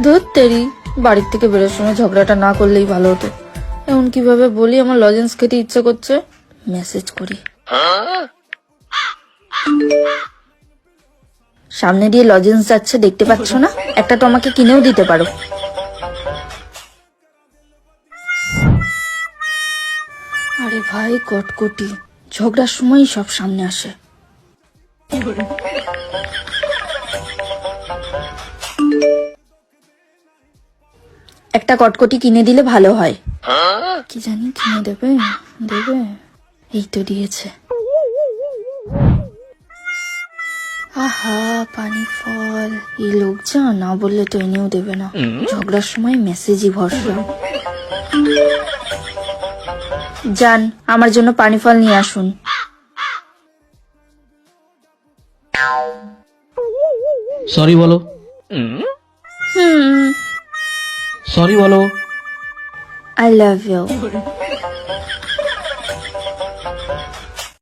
ধুর তেরি, বাড়ির থেকে বেরোর সময় ঝগড়াটা না করলেই ভালো হতো। এমন কিভাবে বলি আমার লজেন্স খেতে ইচ্ছে করছে, মেসেজ করি। সামনে দিয়ে লজেন্স যাচ্ছে, দেখতে পাচ্ছ না? একটা তো আমাকে কিনেও দিতে পারো। আরে ভাই কটকটি, ঝগড়ার সময় সব সামনে আসে। একটা কটকটি কিনে দিলে ভালো হয়। কি জানি কিনে দেবে দেবে, এই তো দিয়েছে। আহা পানি ফল, এই লোক যা না বললে তো এনেও দেবে না। ঝগড়ার সময় মেসেজই ভরসা। যান, আমার জন্য পানি ফল নিয়ে আসুন। সরি বলো, হুম, সরি বলো। I love you.